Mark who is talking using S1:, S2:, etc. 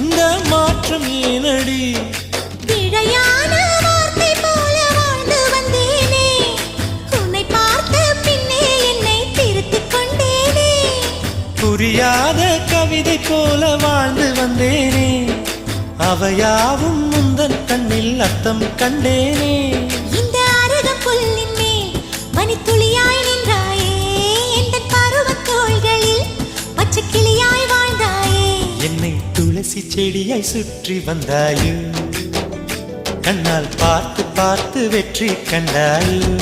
S1: இந்த மாற்றம் ஏனடி?
S2: பிழையான வார்த்தை போல வாழ்ந்து வந்தேனே, உன்னை பார்த்த பின்னே என்னை திருத்திக் கொண்டேனே.
S1: புரியாத கவிதை போல வாழ்ந்து வந்தேனே, அவையாவும் முந்தன் கண்ணில் அர்த்தம் கண்டேனே.
S2: இந்த அருகம் புல்லின் மேல் மணித்துளியாய் நின்றாயே, எந்த பருவத் தோள்களில் பச்சை கிளியாய் வாழ்ந்தாயே.
S1: என்னை துளசி செடியாய் சுற்றி வந்தாயோ, கண்ணால் பார்த்து பார்த்து வெற்றி கண்டாயோ.